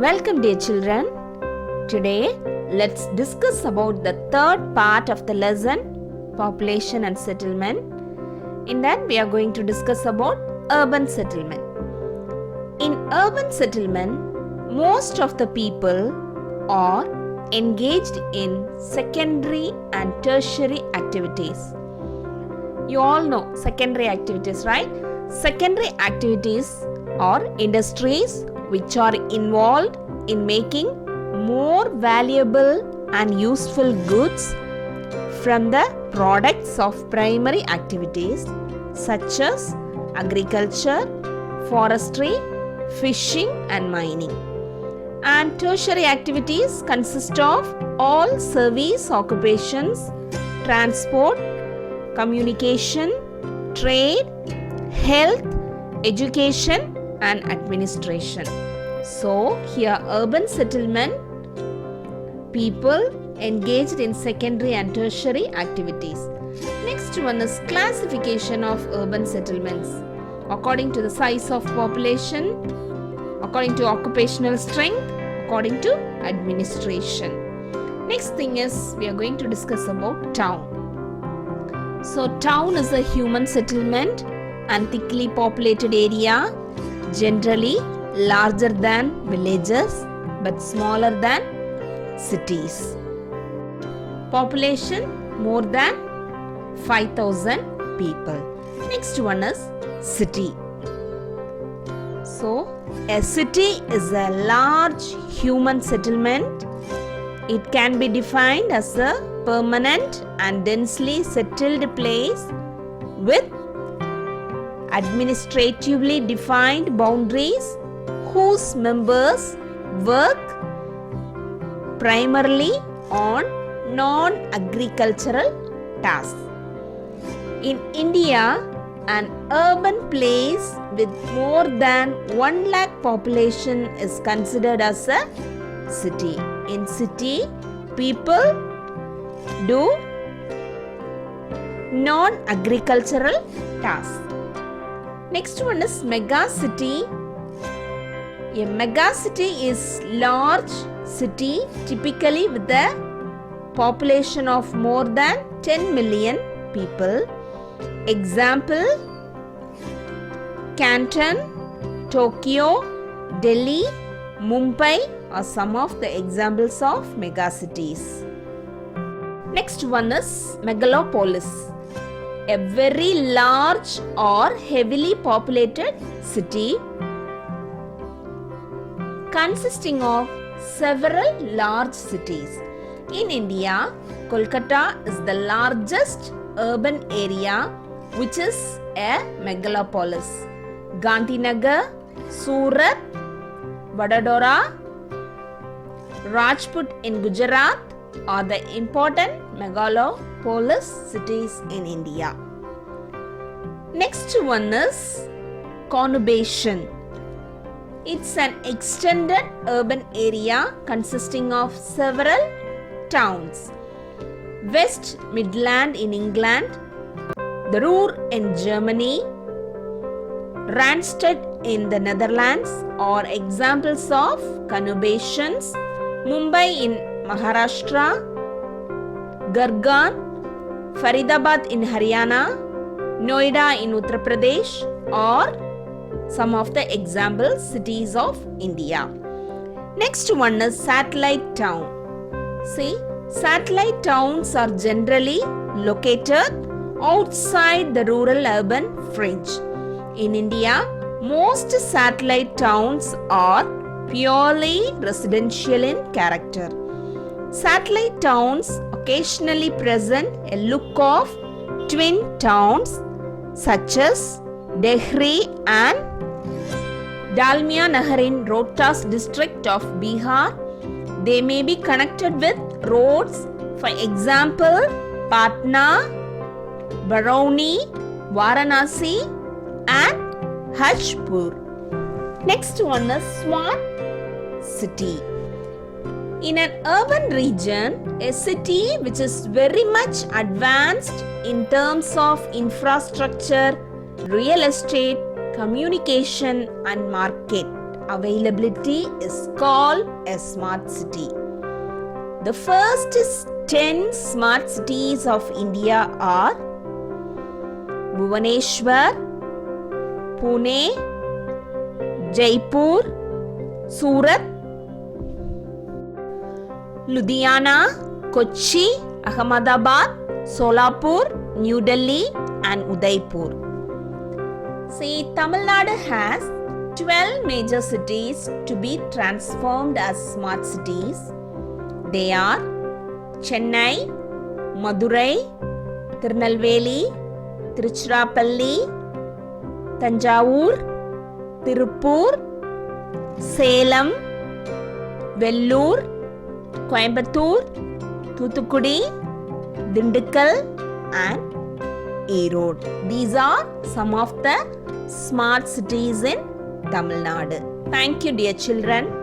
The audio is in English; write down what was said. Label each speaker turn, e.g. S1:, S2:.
S1: Welcome dear children. Today let's discuss about the third part of the lesson, population and settlement. In that we are going to discuss about urban settlement. In urban settlement, most of the people are engaged in secondary and tertiary activities. You all know secondary activities, right? Secondary activities are industries which are involved in making more valuable and useful goods from the products of primary activities such as agriculture, forestry, fishing and mining. And tertiary activities consist of all service occupations, transport, communication, trade, health, education and administration. So here urban settlement, people engaged in secondary and tertiary activities. Next one is classification of urban settlements according to the size of population, according to occupational strength, according to administration. Next thing is we are going to discuss about town. So town is a human settlement and thickly populated area, generally larger than villages but smaller than cities. Population more than 5,000 people. Next one is city. So a city is a large human settlement. It can be defined as a permanent and densely settled place with administratively defined boundaries whose members work primarily on non-agricultural tasks. In India, an urban place with more than 1 lakh population is considered as a city. In city, people do non-agricultural tasks. Next one is mega city. A mega city is large city typically with a population of more than 10 million people. Example, Canton, Tokyo, Delhi, Mumbai are some of the examples of megacities. Next one is megalopolis. A very large or heavily populated city consisting of several large cities. In India, Kolkata is the largest urban area which is a megalopolis. Gandhinagar, Surat, Vadodara, Rajput in Gujarat are the important megalopolis cities in India. Next one is conurbation. It's an extended urban area consisting of several towns. West Midland in England, the Ruhr in Germany, Randstad in the Netherlands are examples of conurbations. Mumbai in Maharashtra, Gurgaon, Faridabad in Haryana, Noida in Uttar Pradesh are some of the example cities of India. Next one is satellite town. See, satellite towns are generally located outside the rural urban fringe. In India, most satellite towns are purely residential in character. Satellite towns occasionally present a look of twin towns such as Dehri and Dalmia Nagar in Rohtas district of Bihar. They may be connected with roads, for example, Patna, Barauni, Varanasi and Hajpur. Next one is smart city. In an urban region, a city which is very much advanced in terms of infrastructure, real estate, communication and market availability is called a smart city. The first 10 smart cities of India are Bhubaneswar, Pune, Jaipur, Surat, Ludhiana, Kochi, Ahmedabad, Solapur, New Delhi and Udaipur. See, Tamil Nadu has 12 major cities to be transformed as smart cities. They are Chennai, Madurai, Tirunelveli, Tiruchirappalli, Tanjavur, Tirupur, Salem, Vellore, Coimbatore, Thuthukudi, Dindigul and Erode. These are some of the smart cities in Tamil Nadu. Thank you, dear children.